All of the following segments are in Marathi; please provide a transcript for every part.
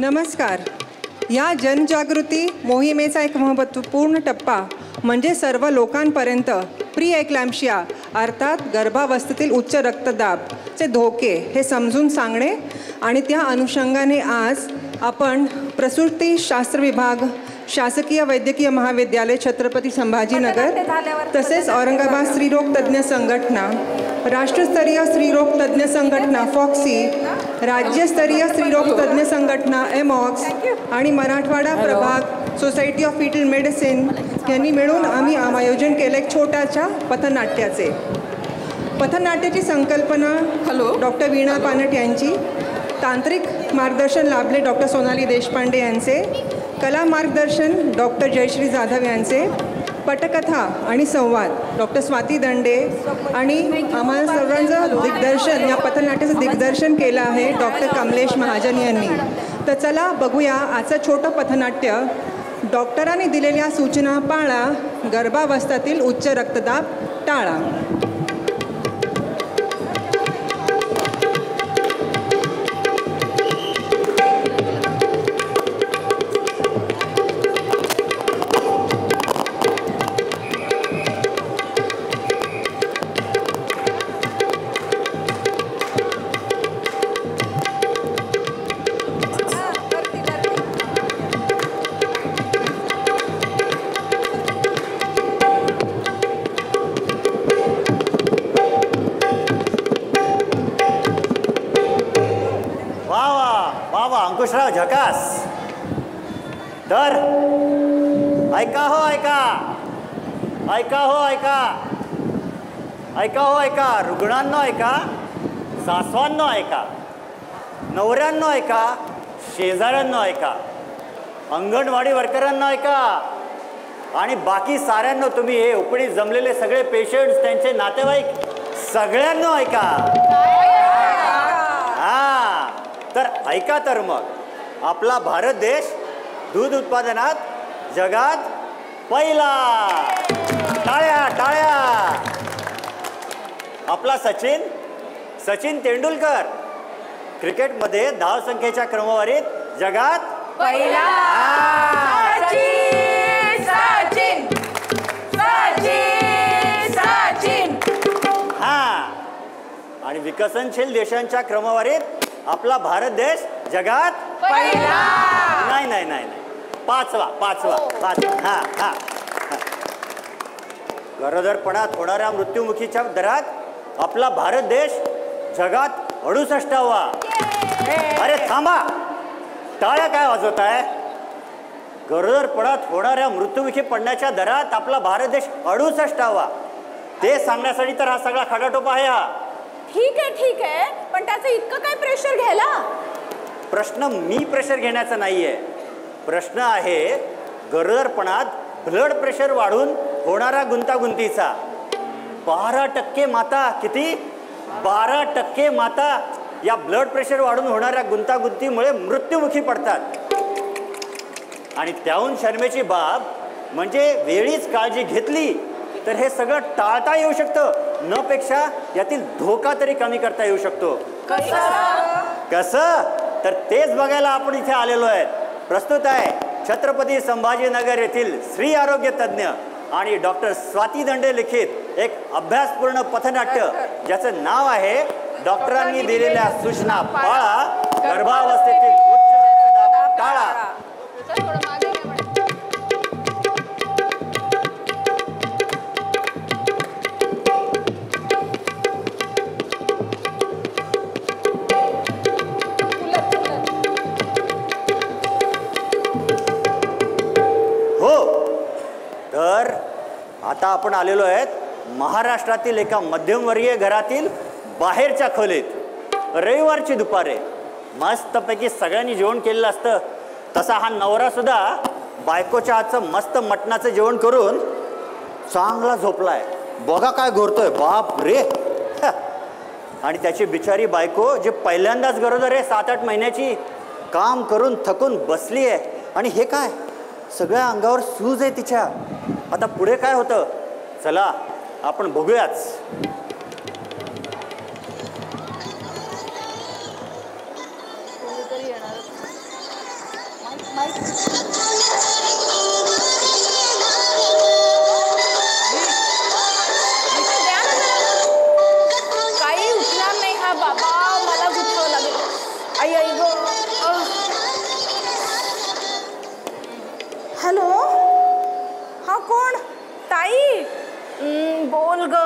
नमस्कार. या जनजागृती मोहिमेचा एक महत्त्वपूर्ण टप्पा म्हणजे सर्व लोकांपर्यंत प्री एक्लॅम्प्शिया अर्थात गर्भावस्थेतील उच्च रक्तदाबचे धोके हे समजून सांगणे आणि त्या अनुषंगाने आज आपण प्रसूतीशास्त्र विभाग, शासकीय वैद्यकीय महाविद्यालय छत्रपती संभाजीनगर तसेच औरंगाबाद स्त्रीरोग तज्ज्ञ संघटना, राष्ट्रस्तरीय स्त्रीरोग तज्ज्ञ संघटना फॉक्सी, राज्यस्तरीय स्त्रीरोग तज्ज्ञ संघटना एमॉक्स आणि मराठवाडा प्रभाग सोसायटी ऑफ फिटल मेडिसिन यांनी मिळून आम्ही आयोजन केलं एक छोट्याशा पथनाट्याचे. पथनाट्याची संकल्पना डॉक्टर वीणा पानट यांची, तांत्रिक मार्गदर्शन लाभले डॉक्टर सोनाली देशपांडे यांचे, कला मार्गदर्शन डॉक्टर जयश्री जाधव यांचे, पटकथा आणि संवाद डॉक्टर स्वाती दंडे आणि आम्हाला सर्वांचं दिग्दर्शन, या पथनाट्याचं दिग्दर्शन केलं आहे डॉक्टर कमलेश महाजन यांनी. तर चला बघूया आजचं छोटं पथनाट्य. डॉक्टरांनी दिलेल्या सूचना पाळा, गर्भावस्थेतील उच्च रक्तदाब टाळा. अंकुशराव झकास. तर ऐका हो ऐका, ऐका हो ऐका, ऐका हो ऐका, रुग्णांनो ऐका, सासवांनो ऐका, नवऱ्यांनो ऐका, शेजाऱ्यांनो ऐका, अंगणवाडी वर्करांना ऐका आणि बाकी साऱ्यांनो, तुम्ही हे उपडीत जमलेले सगळे पेशंट्स, त्यांचे नातेवाईक सगळ्यांनो ऐका. हा तर ऐका. तर मग आपला भारत देश दूध उत्पादनात जगात पहिला. टाळ्या टाळ्या. आपला सचिन तेंडुलकर क्रिकेटमध्ये धावसंख्येच्या क्रमवारीत जगात पहिला. सचिन हा. आणि विकसनशील देशांच्या क्रमवारीत आपला भारत देश जगात पहिला. नाही नाही नाही नाही, पाचवा. हा हा. गरोदरपणात होणाऱ्या मृत्युमुखीच्या दरात आपला भारत देश जगात 68वा. अरे थांबा, टाळ्या काय वाजवत आहे? गरोदरपणात होणाऱ्या मृत्युमुखी पडण्याच्या दरात आपला भारत देश 68वा. ते सांगण्यासाठी तर हा सगळा खटाटोप आहे. हा ठीक आहे, पण त्याचं इतकं काय प्रेशर घ्यायला? प्रश्न मी प्रेशर घेण्याचा नाहीये. प्रश्न आहे गरोदरपणात ब्लड प्रेशर वाढून होणारा गुंतागुंतीचा. 12% माता, किती? 12% माता या ब्लड प्रेशर वाढून होणाऱ्या गुंतागुंतीमुळे मृत्युमुखी पडतात. आणि त्याहून शर्मेची बाब म्हणजे वेळीच काळजी घेतली तर हे सगळं टाळता येऊ शकतं. न पेक्षा यातील धोका तरी कमी करता येऊ शकतो. कसं? तर तेच बघायला आपण इथे आलेलो आहे. प्रस्तुत आहे छत्रपती संभाजीनगर येथील स्त्री आरोग्य तज्ज्ञ आणि डॉक्टर स्वाती दंडे लिखित एक अभ्यासपूर्ण पथनाट्य, ज्याचं नाव आहे डॉक्टरांनी दिलेल्या सूचना पाळा, गर्भावस्थेतील उच्च रक्तदाब टाळा. तर आता आपण आलेलो आहेत महाराष्ट्रातील एका मध्यमवर्गीय घरातील बाहेरच्या खोलीत. रविवारची दुपारे मस्तपैकी सगळ्यांनी जेवण केलेलं असतं. तसा हा नवरा सुद्धा बायकोच्या हातचं मस्त मटणाचं जेवण करून चांगला झोपलाय. बघा काय घोरतोय, बाप रे. आणि त्याची बिचारी बायको, जी पहिल्यांदाच गरोदर आहे, 7-8 महिन्याची, काम करून थकून बसली आहे. आणि हे काय, सगळ्या अंगावर सूज आहे तिच्या. आता पुढे काय होतं, चला आपण बघूयाच. काही उठणार नाही हा बाबा, मला उठावं लागेल. आई आई ग. हॅलो, हा कोण? ताई, बोल ग.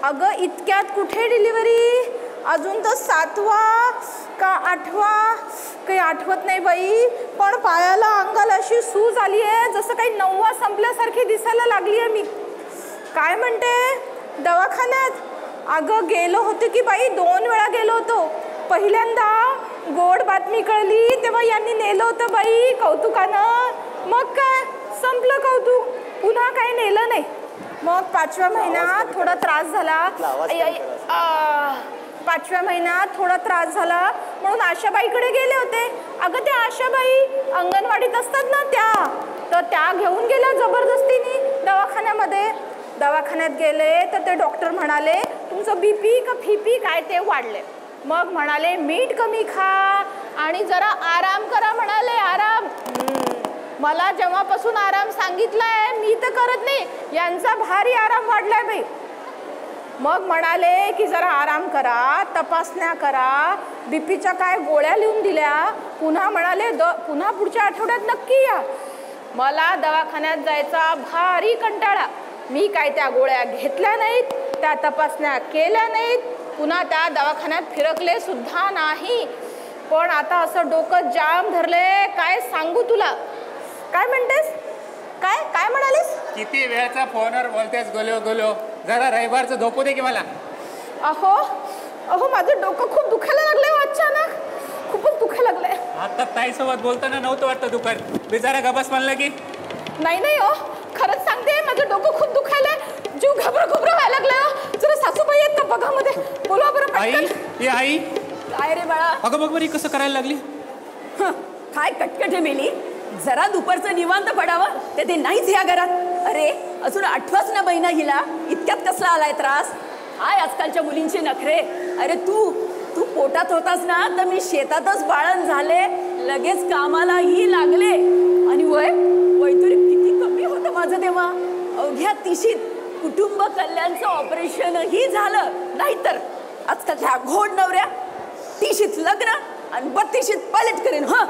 अगं इतक्यात कुठे डिलिव्हरी? अजून तर 7वा का 8वा काही आठवत नाही बाई. पण पायाला अंगाला अशी सूज आली आहे, जसं काही 9वा संपल्यासारखी दिसायला लागली आहे मी. काय म्हणते दवाखान्यात? अगं गेलो होते की बाई, 2 वेळा गेलो होतो. पहिल्यांदा गोड बातमी कळली तेव्हा यांनी नेलं होतं बाई कौतुकानं. मग काय संपलं कौतुक, पुन्हा काही नेलं नाही. मग 5व्या महिन्यात थोडा त्रास झाला. 5व्या महिन्यात थोडा त्रास झाला म्हणून आशाबाईकडे गेले होते. अगं त्या आशाबाई अंगणवाडीत असतात ना तर त्या घेऊन गेल्या जबरदस्तीने दवाखान्यामध्ये. दवाखान्यात गेले तर ते डॉक्टर म्हणाले तुमचं BP का FP काय ते वाढले. मग म्हणाले मीठ कमी खा आणि जरा आराम करा म्हणाले. आराम, मला जेव्हापासून आराम सांगितलाय मी तर करत नाही, यांचा भारी आराम वाढलाय बाई. मग म्हणाले की जरा आराम करा, तपासण्या करा, BPच्या काय गोळ्या लिहून दिल्या. पुन्हा म्हणाले पुन्हा पुढच्या आठवड्यात नक्की या. मला दवाखान्यात जायचा भारी कंटाळा. मी काय त्या गोळ्या घेतल्या नाहीत, त्या तपासण्या केल्या नाहीत, पुन्हा त्या दवाखान्यात फिरकले सुद्धा नाही. पण आता असं डोकं जाम धरले, काय सांगू तुला. काय म्हणतेस? काय काय म्हणालीस? किती वेळचा फोनवर बोलतेस गोलो गोलो, जरा रविवारचं झोपू दे की मला. अहो अहो माझं डोकं खूप दुखायला लागलंय अचानक, खूपच दुखायला लागलंय. आता ताईसोबत बोलताना नव्हतं वाटतं दुकान, बिचारा गबस म्हणलं की. नाही हो, खरंच सांगते माझं डोकं खूप दुखायलंय, जीव घबरं व्हायला लागलाय. जरा सासूबाई आहेत का बघा मध्ये, बोलवा बरं आई. पटकन. ये आई, काय रे बाळा? अगं बघ बरी कसं करायला लागली. काय कटकट आहे मेली, जरा दुपारचं निवांत पडावं ते नाहीच या घरात. अरे अजून 8वाच ना महिना हिला, इतक्यात कसला आलाय त्रास. काय आजकालच्या मुलींचे नखरे. अरे तू पोटात होतास ना तर मी शेतातच बाळण झाले, लगेच कामालाही लागले. आणि वय तरी किती कमी होतं माझं तेव्हा. अवघ्या 30शीत कुटुंब कल्याणचं ऑपरेशनही झालं. नाहीतर आजकाल ह्या घोड नवऱ्या 30शीत लग्न आणि 32शीत पायलट करेन. हा,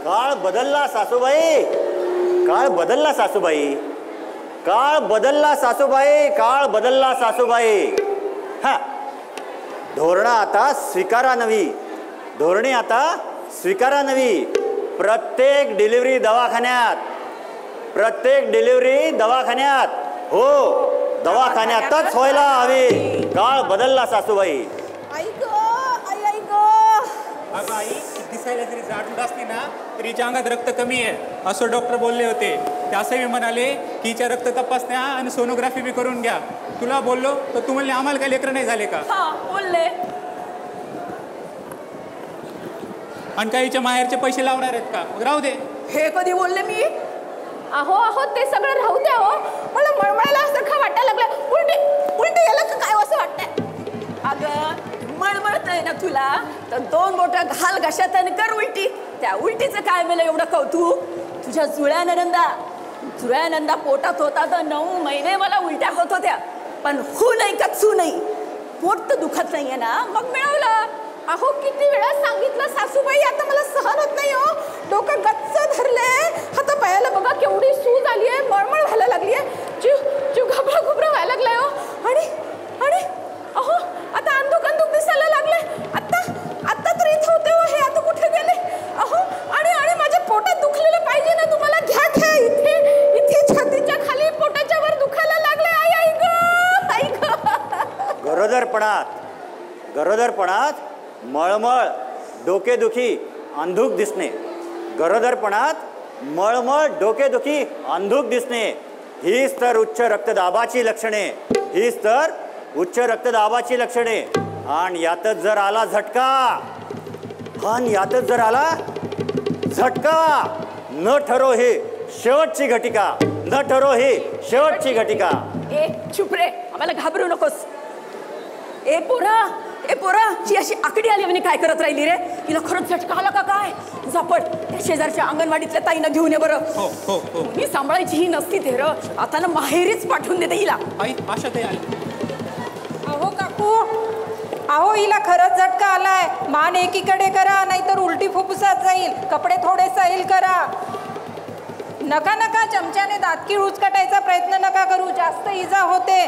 काळ बदलला सासूबाई, काळ बदलला सासूबाई, काळ बदलला सासूबाई, काळ बदलला सासूबाई. हा, धोरणं आता स्वीकारा नवी, धोरणे आता स्वीकारा नवी. प्रत्येक डिलिव्हरी दवाखान्यात, हो दवाखान्यातच व्हायला हवी. काळ बदलला सासूबाई. आई ग, आई आई ग. अगं आई, दिसायला जरी जाडूड असली ना तरी हिच्या अंगात रक्त कमी आहे असं डॉक्टर बोलले होते. ते असंही म्हणाले की हिच्या रक्त तपासण्या आणि सोनोग्राफी बी करून घ्या. तुला बोललो तर तू म्हणले आम्हाला काय लेकरं नाही झाले का. हा बोलले. आणि काही हिच्या माहेरचे पैसे लावणार आहेत का? मग राहू दे. हे कधी बोलले मी? अहो ते सगळं राहू द्या हो, मला मळमळायला सारखं वाटायला लागलं. उलटी याला काय असं वाटतंय. अगं मळमळतंय ना तुला तर 2 बोटं घाल घशात आणि कर उलटी. त्या उलटीचं काय मला एवढं कौतुक. तुझ्या जुळ्या नंदा पोटात होता तर 9 महिने मला उलट्या होत होत्या, पण नाही कचू नाही. पोट तर दुखत नाहीये ना, मग मिळवलं. अहो किती वेळा सांगितलं सासूबाई, आता मला सहन होत नाही हो. डोकं गच्च धरले, आता पायाला बघा केवढी सूज आली आहे, मळमळ व्हायला लागली आहे, जीव घबरा व्हायला लागलाय हो. आणि अहो आता अंधुक दिसायला लागले. आता तर इथं होते हो, हे आता कुठे गेले. अहो आणि माझ्या पोटात दुखलेलं पाहिजे ना तुम्हाला. घ्या इथे छातीच्या खाली पोटाच्या वर दुखायला लागले. आई ग. गरोदरपणात मळमळ, डोकेदुखी, अंधुक दिसणे. गरोदरपणात मळमळ, डोकेदुखी, अंधुक दिसणे हीच तर उच्च रक्तदाबाची लक्षणे. आणि यातच जर आला झटका, न ठरो हे शेवटची घटिका. ए चुप रे, आम्हाला घाबरू नकोस. ए पोरा, ए पोरा, ही अशी आकडी आली म्हणे काय करत राहिली रे? हिला खरंच झटका आला का काय? झपट त्या शेजारच्या अंगणवाडीतल्या ताईनं घेऊन ये बरं. हो हो हो. मी सांभाळायची ही नसती ते र. आता ना माहेरीच पाठवून देते हिला. आई आशा ताई आली. अहो काकू, अहो हिला खरंच झटका आलाय. मान एकीकडे करा, नाहीतर उलटी फुफ्फुसात जाईल. कपडे थोडे सैल करा. नका नका, चमच्याने दातकी उचकटायचा प्रयत्न नका करू, जास्त इजा होते.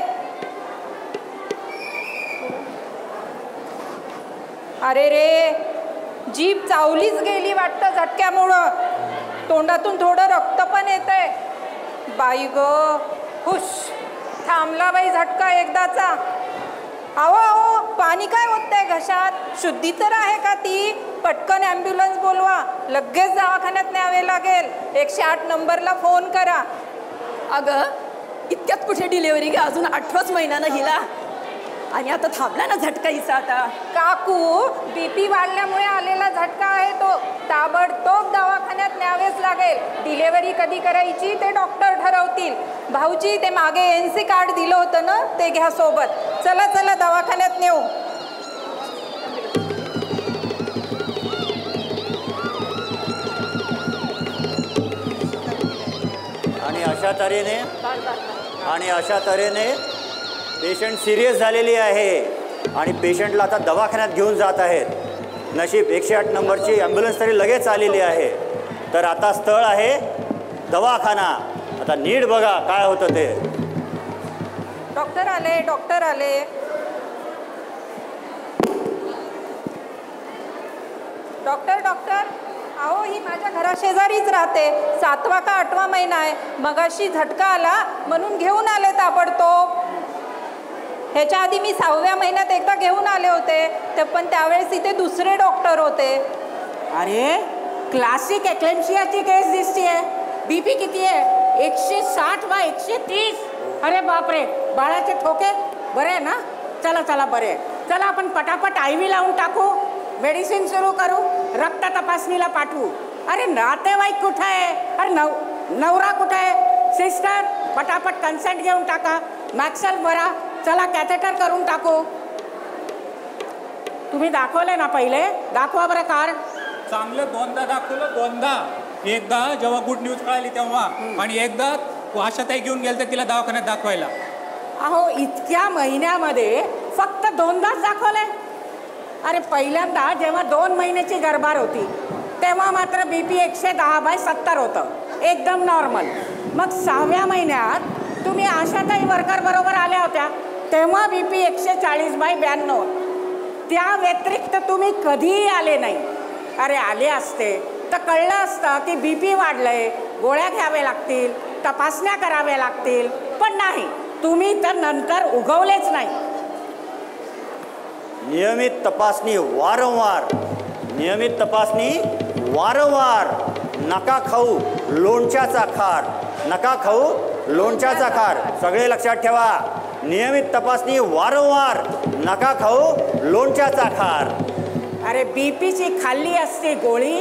अरे रे, जीभ चावलीच गेली वाटतं झटक्यामुळं. तोंडातून थोडं रक्त पण येतंय. बाई ग, हुश, थांबला बाई झटका एकदाचा. अहो अहो, पाणी काय होतंय घशात? शुद्धी तर आहे का ती? पटकन ॲम्ब्युलन्स बोलवा, लगेच दवाखान्यात न्यावे लागेल. 108 नंबरला फोन करा. अगं इतक्यात कुठे डिलिव्हरी ग? अजून 8वाच महिना ना हिला. आणि आता थांबला ना झटका हिचा आता. काकू, बीपी वाढल्यामुळे आलेला झटका आहे तो. ताबडतोब दवाखान्यात न्यावेच लागेल. डिलिव्हरी कधी करायची ते डॉक्टर ठरवतील. भाऊजी, ते मागे NC कार्ड दिलं होतं ना, ते घ्या सोबत. चला चला दवाखान्यात नेऊ. आणि अशा तऱ्हेने पेशंट सिरियस झालेली आहे आणि पेशंटला आता दवाखान्यात घेऊन जात आहेत. नशीब 108 नंबरची ॲम्ब्युलन्स तरी लगेच आलेली आहे. तर आता स्थळ आहे दवाखाना. आता नीट बघा काय होतं ते. डॉक्टर आले, डॉक्टर आले. डॉक्टर डॉक्टर, अहो ही माझ्या घराशेजारीच राहते. 7वा का 8वा महिना आहे. मगाशी झटका आला म्हणून घेऊन आले ताबडतोब. ह्याच्या आधी मी 6व्या महिन्यात एकदा घेऊन आले होते, ते पण त्यावेळेस इथे दुसरे डॉक्टर होते. अरे, क्लासिक एक्लेम्शियाची केस दिसतीये. बीपी किती आहे? 160 वा 130. अरे बापरे, बाळाचे ठोके बरे आहे ना? चला चला, बरे. चला आपण पटापट IV लावून टाकू, मेडिसिन सुरू करू, रक्त तपासणीला पाठवू. अरे नातेवाईक कुठं आहे? अरे नवरा कुठं आहे? सिस्टर, पटापट कन्सेंट घेऊन टाका. मॅक्सल भरा. चला कॅथेटर करून टाकू. तुम्ही दाखवले ना पहिले? दाखवा बरं कार्ड. चांगलं 2दा दाखवलं, 2दा. एकदा जेव्हा गुड न्यूज कळाली तेव्हा, आणि एकदा आशाताई घेऊन गेल तर तिला दवाखान्यात दाखवायला. अहो इतक्या महिन्यामध्ये फक्त 2दाच दाखवले? अरे पहिल्यांदा जेव्हा 2 महिन्याची गर्भार होती तेव्हा मात्र BP 110/70 होतं, एकदम नॉर्मल. मग 6व्या महिन्यात तुम्ही आशाताई वर्कर बरोबर आल्या होत्या तेव्हा BP 140/92. त्या व्यतिरिक्त तुम्ही कधीही आले नाही. अरे आले असते तर कळलं असतं की BP वाढलंय, गोळ्या घ्यावे लागतील, तपासण्या कराव्या लागतील. पण नाही, तुम्ही तर नंतर उगवलेच नाही. नियमित तपासणी वारंवार, नियमित तपासणी वारंवार. नका खाऊ लोणच्याचा खार, नका खाऊ लोणच्याचा खार. सगळे लक्षात ठेवा. नियमित तपासणी वारंवार, नका खाऊ लोणच्याचा खार. अरे बीपीची खाल्ली असते गोळी,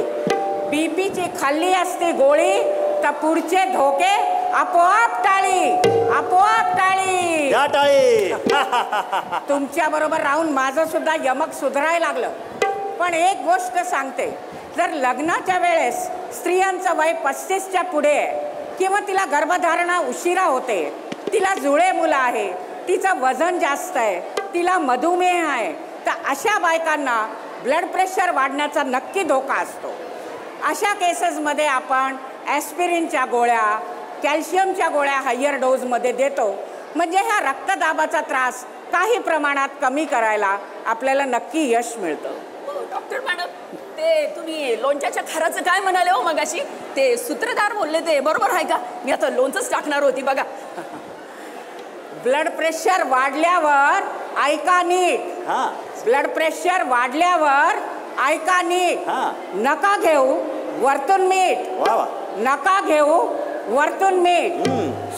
बीपीची खाल्ली असते गोळी तर पुढचे धोके आपोआप टाळी, आपोआप टाळी. या टाळी. तुमच्या बरोबर राहून माझं सुद्धा यमक सुधारायला लागलं. पण एक गोष्ट सांगते, जर लग्नाच्या वेळेस स्त्रियांचं वय 35च्या पुढे आहे किंवा तिला गर्भधारणा उशिरा होते, तिला जुळे मुलं आहे, तिचं वजन जास्त आहे, तिला मधुमेह आहे, तर अशा बायकांना ब्लड प्रेशर वाढण्याचा नक्की धोका असतो. अशा केसेसमध्ये आपण ॲस्पिरिनच्या गोळ्या, कॅल्शियमच्या गोळ्या हायर डोजमध्ये देतो. म्हणजे ह्या रक्तदाबाचा त्रास काही प्रमाणात कमी करायला आपल्याला नक्की यश मिळतं. डॉक्टर मॅडम, ते तुम्ही लोणच्याच्या खाराचं काय म्हणाले हो मगाशी? ते सूत्रधार बोलले ते बरोबर आहे का? मी आता लोणचंच टाकणार होती बघा. ब्लड प्रेशर वाढल्यावर ऐका नीट. ब्लड प्रेशर वाढल्यावर ऐका नीट. नका घेऊ वरतून मीठ, नका घेऊ वरतून मीठ.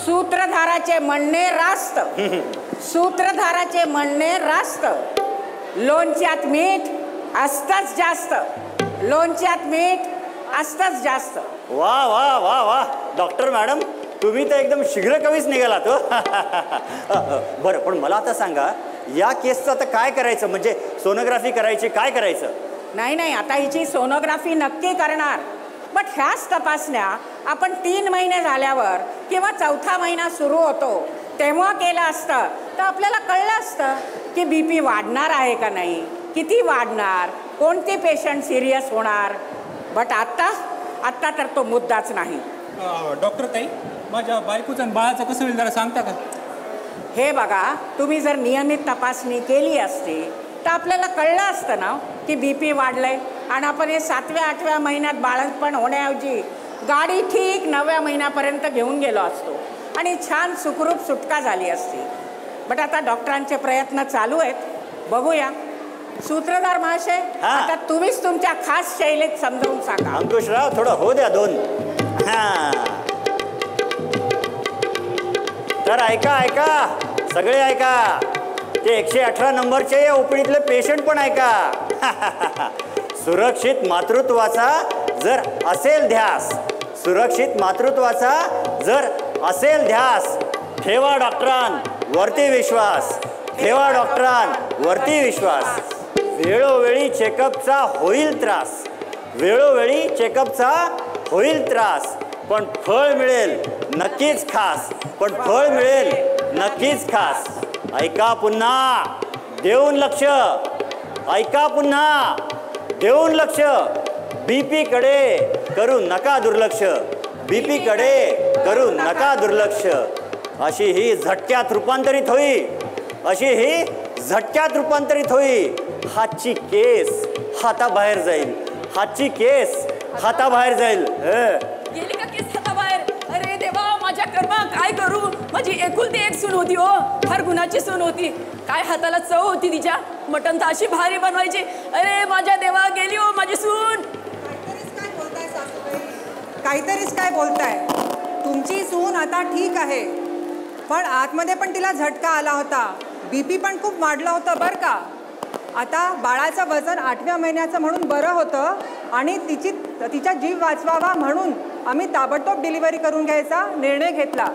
सूत्रधाराचे म्हणणे रास्त, सूत्रधाराचे म्हणणे रास्त. लोणच्यात मीठ असतंच जास्त, लोणच्यात मीठ असतंच जास्त. वा वा वा वा डॉक्टर मॅडम, तुम्ही तर एकदम शीघ्र कवीच निघालात हो. बरं, पण मला आता सांगा, या केसचं आता काय करायचं? म्हणजे सोनोग्राफी करायची, काय करायचं? नाही, आता हिची सोनोग्राफी नक्की करणार. बट ह्याच तपासण्या आपण 3 महिने झाल्यावर किंवा 4था महिना सुरू होतो तेव्हा केलं असतं तर आपल्याला कळलं असतं की BP वाढणार आहे का नाही, किती वाढणार, कोणते पेशंट सिरियस होणार. बट आत्ता तर तो मुद्दाच नाही. डॉक्टर ताई, माझ्या बायकोचं आणि बाळाचं कसं होईल जरा सांगता का? हे बघा, तुम्ही जर नियमित तपासणी केली असती तर आपल्याला कळलं असतं ना की BP वाढलंय आणि आपण हे 7व्या 8व्या महिन्यात बाळंतपण होण्याऐवजी गाडी ठीक 9व्या महिन्यापर्यंत घेऊन गेलो असतो आणि छान सुखरूप सुटका झाली असती. बट आता डॉक्टरांचे प्रयत्न चालू आहेत, बघूया. सूत्रधार महाशय, आता तुम्हीच तुमच्या खास शैलीत समजावून सांगा. अंकुशराव, थोडं हो द्या 2. तर ऐका, सगळे ऐका. ते 118 नंबरचे या ओपीडीतले पेशंट पण ऐका. सुरक्षित मातृत्वाचा जर असेल ध्यास, सुरक्षित मातृत्वाचा जर असेल ध्यास, ठेवा डॉक्टरांवरती विश्वास, ठेवा डॉक्टरांवरती विश्वास. वेळोवेळी चेकअपचा होईल त्रास, वेळोवेळी चेकअपचा होईल त्रास, पण फळ मिळेल नक्कीच खास, पण फळ मिळेल नक्कीच खास. ऐका पुन्हा, देऊन लक्ष, ऐका पुन्हा, देऊन लक्ष. BP कडे करू नका दुर्लक्ष, BP कडे करू नका दुर्लक्ष. अशी ही झटक्यात रूपांतरित होई, अशी ही झटक्यात रूपांतरित होई. हातची केस हाताबाहेर जाईल, हातची केस हाताबाहेर जाईल. गेली का केस हाताबाहेर? अरे देवा, माझ्या कर्मा काय करू. माझी एकुलती एक सून होती हो, फार गुणाची सून होती. काय हाताला चव होती तिच्या, मटण तर अशी भारी बनवायची. अरे माझ्या देवा, गेली हो माझी सून. काहीतरीच काय बोलताय? तुमची सून आता ठीक आहे, पण आतमध्ये पण तिला झटका आला होता, BP पण खूप वाढलं होतं बरं का. आता बाळाचं वजन 8व्या महिन्याचं म्हणून बरं होतं आणि तिचा जीव वाचवावा म्हणून आम्ही ताबडतोब डिलिव्हरी करून घ्यायचा निर्णय घेतला.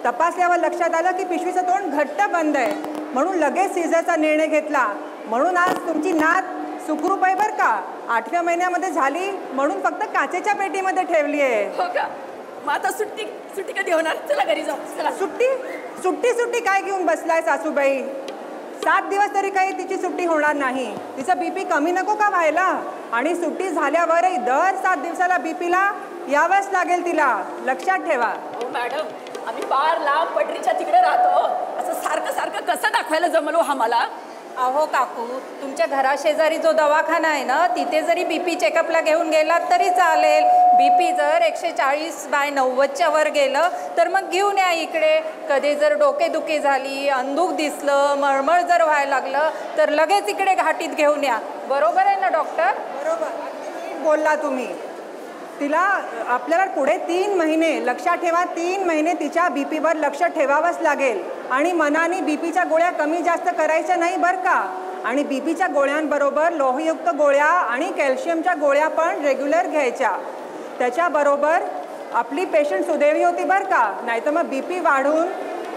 तपासल्यावर लक्षात आलं की पिशवीचं तोंड घट्ट बंद आहे, म्हणून लगेच सीझरचा निर्णय घेतला. म्हणून आज तुमची नात सुखरूप आहे बरं का. 8व्या महिन्यामध्ये झाली म्हणून फक्त काचेच्या पेटीमध्ये ठेवली आहे. हो का? मग आता सुट्टी कधी होणार? चला घरी जाऊ. चला. सुट्टी काय घेऊन बसलाय सासूबाई? 7 दिवस तरी काही तिची सुट्टी होणार नाही. तिचा BP कमी नको का व्हायला? आणि सुट्टी झाल्यावरही दर 7 दिवसाला BPला यावंच लागेल तिला, लक्षात ठेवा. हो मॅडम, आम्ही फार लांब पटरीच्या तिकडे राहतो, असं सारखं कसं दाखवायला जमलो आम्हाला? अहो काकू, तुमच्या घराशेजारी जो दवाखाना आहे ना, तिथे जरी BP चेकअपला घेऊन गेलात तरी चालेल. BP जर 140/90च्या वर गेलं तर मग घेऊन या इकडे. कधी जर डोकेदुखी झाली, अंधुक दिसलं, मळमळ जर व्हायला लागलं तर लगेच इकडे घाटीत घेऊन या. बरोबर आहे ना डॉक्टर? बरोबर बोलला तुम्ही. तिला आपल्याला पुढे 3 महिने, लक्षात ठेवा, 3 महिने तिच्या BPवर लक्ष ठेवावंच लागेल. आणि मनाने BPच्या गोळ्या कमी जास्त करायच्या नाही बरं का. आणि BPच्या गोळ्यांबरोबर लोहयुक्त गोळ्या आणि कॅल्शियमच्या गोळ्या पण रेग्युलर घ्यायच्या. त्याच्याबरोबर आपली पेशंट सुदैवी होती बरं का, नाहीतर मग BP वाढून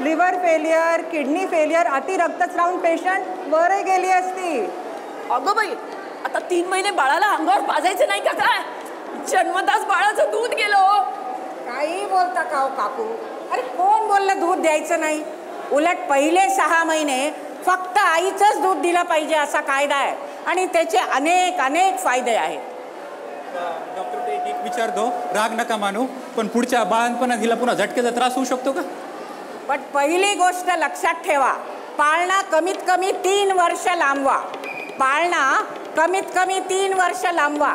लिव्हर फेलियर, किडनी फेलियर, अति रक्तस्राव पेशंट वरही गेली असती. अगं बाई, आता 3 महिने बाळाला अंगावर पाजायचं नाही का काय? जन्मताच बाळाचं दूध गेलं. काही बोलता का हो काकू? अरे कोण बोललं दूध द्यायचं नाही? उलट पहिले 6 महिने फक्त आईचंच दूध दिलं पाहिजे असा कायदा आहे आणि त्याचे अनेक फायदे आहेत. डॉक्टर, एक विचारतो, राग नका मानू, पण पुढच्या बाळंतपणात हिला पुन्हा झटक्याचा त्रास होऊ शकतो का? पण पहिली गोष्ट लक्षात ठेवा, पाळणा कमीत कमी 3 वर्ष लांबवा. पाळणा कमीत कमी 3 वर्ष लांबवा.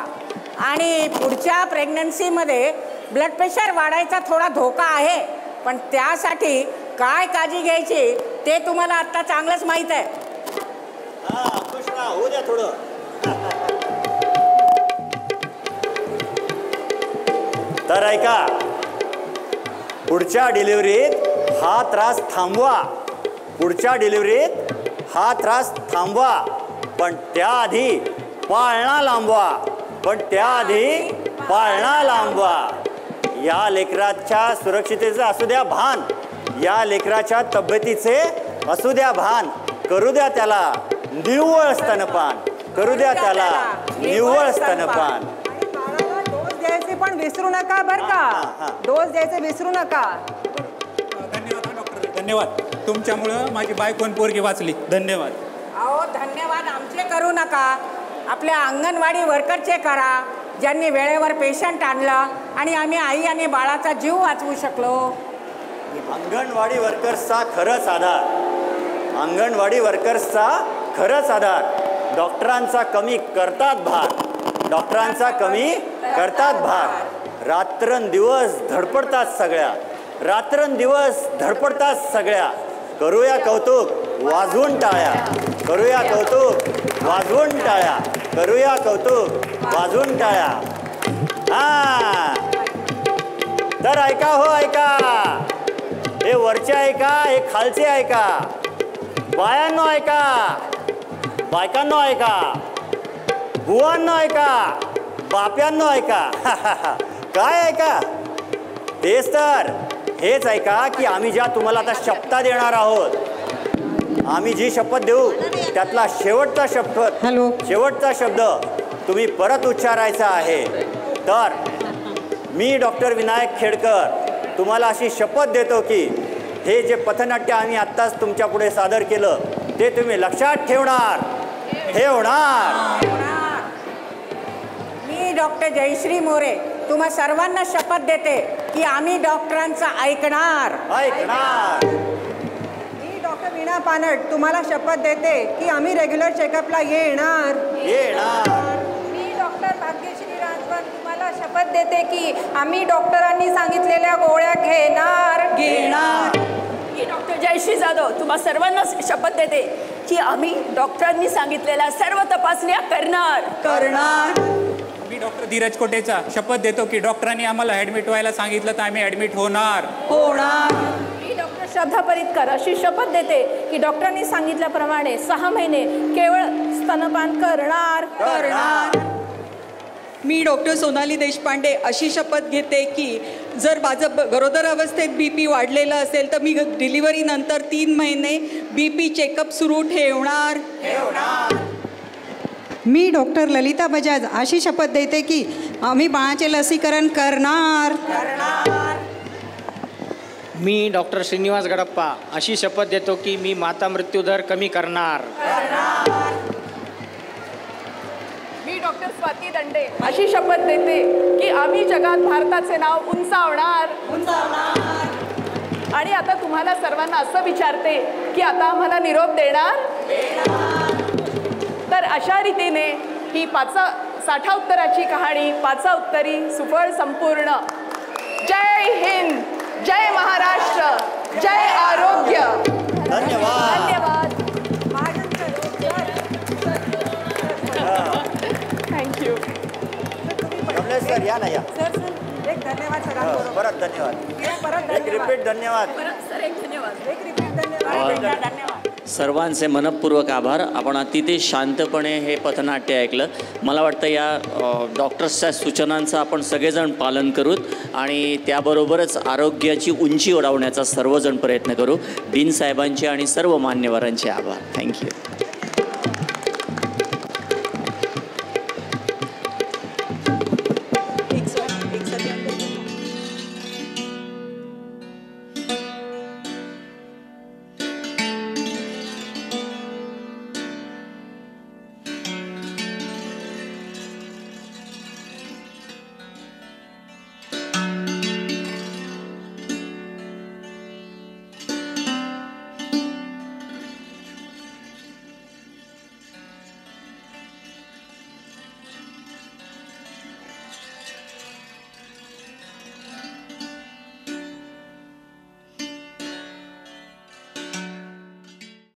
आणि पुढच्या प्रेग्नन्सीमध्ये ब्लड प्रेशर वाढायचा थोडा धोका आहे, पण त्यासाठी काय काळजी घ्यायची ते तुम्हाला आता चांगलंच माहीत आहे. होऊ द्या थोडं. तर ऐका, पुढच्या डिलिव्हरीत हा त्रास थांबवा, पुढच्या डिलिव्हरीत हा त्रास थांबवा, पण त्याआधी पाळणा लांबवा, पण त्याआधी पाळणा लांबवा. या लेकराच्या सुरक्षितेचं असू द्या भान, या लेकराच्या तब्येतीचे असू द्या भान. करू द्या त्याला निव्वळ स्तनपान, करू द्या त्याला निव्वळ स्तनपान. डोस द्यायचे पण विसरू नका बरं का, डोस द्यायचे विसरू नका. धन्यवाद डॉक्टर, धन्यवाद. तुमच्यामुळं माझी बायकोन पोरगी वाचली. धन्यवाद. अहो धन्यवाद आमचे करू नका, आपल्या अंगणवाडी वर्करचे करा, ज्यांनी वेळेवर पेशंट आणलं आणि आम्ही आई आणि बाळाचा जीव वाचवू शकलो. अंगणवाडी वर्कर्सचा खरंच आधार, अंगणवाडी वर्कर्सचा खरंच आधार. डॉक्टरांचा कमी करतात भार, डॉक्टरांचा कमी करतात भार. रात्रंदिवस धडपडतात सगळ्या, रात्रंदिवस धडपडतात सगळ्या. करूया कौतुक वाजवून टाळ्या, करूया कौतुक वाजवून टाळ्या, करूया कौतुक वाजवून टाळ्या. हा तर ऐका हो ऐका, हे वरचे ऐका, हे खालचे ऐका. बायांनो ऐका, बायकांनो ऐका, बुवांनो ऐका, बाप्यांनो ऐका. काय ऐका? तेच तर, हेच ऐका की आम्ही ज्या तुम्हाला आता शपथा देणार आहोत, आम्ही जी शपथ देऊ त्यातला शेवटचा शपथ, शेवटचा शब्द तुम्ही परत उच्चारायचा आहे. तर मी डॉक्टर विनायक खेडकर तुम्हाला अशी शपथ देतो की हे जे पथनाट्य आम्ही आत्ताच तुमच्या पुढे सादर केलं ते तुम्ही लक्षात ठेवणार, ठेवणार. मी डॉक्टर जयश्री मोरे तुम्हा सर्वांना शपथ देते की आम्ही डॉक्टरांचं ऐकणार, ऐकणार. मी डॉक्टर वीणा पानट तुम्हाला शपथ देते की आम्ही रेग्युलर चेकअपला येणार, येणार. मी डॉक्टर भाग्यश्री राजवन तुम्हाला शपथ देते की आम्ही डॉक्टरांनी सांगितलेल्या गोळ्या घेणार, घेणार. मी डॉक्टर जयश्री जाधव तुम्हा सर्वांना शपथ देते की आम्ही डॉक्टरांनी सांगितलेल्या सर्व तपासण्या करणार, करणार. मी डॉक्टर धीरज कोटेचा शपथ देतो की डॉक्टरांनी आम्हाला ॲडमिट व्हायला सांगितलं तर आम्ही ॲडमिट होणार, होणार. मी डॉक्टर श्रद्धा परितकर अशी शपथ देते की डॉक्टरांनी सांगितल्याप्रमाणे 6 महिने केवळ स्तनपान करणार, करणार. मी डॉक्टर सोनाली देशपांडे अशी शपथ घेते की जर माझं गरोदर अवस्थेत BP वाढलेलं असेल तर मी डिलिव्हरीनंतर 3 महिने BP चेकअप सुरू ठेवणार, मी डॉक्टर ललिता बजाज अशी शपथ देते की आम्ही बाळाचे लसीकरण करणार, मी डॉक्टर श्रीनिवास गडप्पा अशी शपथ देतो की मी माता मृत्यूदर कमी करणार, मी डॉक्टर स्वाती दंडे अशी शपथ देते की आम्ही जगात भारताचे नाव उंचावणार, आणि आता तुम्हाला सर्वांना असं विचारते की आता आम्हाला निरोप देणार. तर अशा रीतीने ही 60 उत्तराची कहाणी 5 उत्तरी सुफळ संपूर्ण. जय हिंद, जय महाराष्ट्र, जय आरोग्य. धन्यवाद. धन्यवाद. थँक्यू. कमलेश सर या ना या. एक धन्यवाद सरांबरोबर. परत धन्यवाद. परत एक रिपीट धन्यवाद. सर एक धन्यवाद. एक रिपीट धन्यवाद. सर्वांचे मनपूर्वक आभार. आपण अतिशय शांतपणे हे पथनाट्य ऐकलं. मला वाटतं या डॉक्टर्सच्या सूचनांचं आपण सगळेजण पालन करूत आणि त्याबरोबरच आरोग्याची उंची वाढवण्याचा सर्वजण प्रयत्न करू. डीन साहेबांचे आणि सर्व मान्यवरांचे आभार. थँक्यू.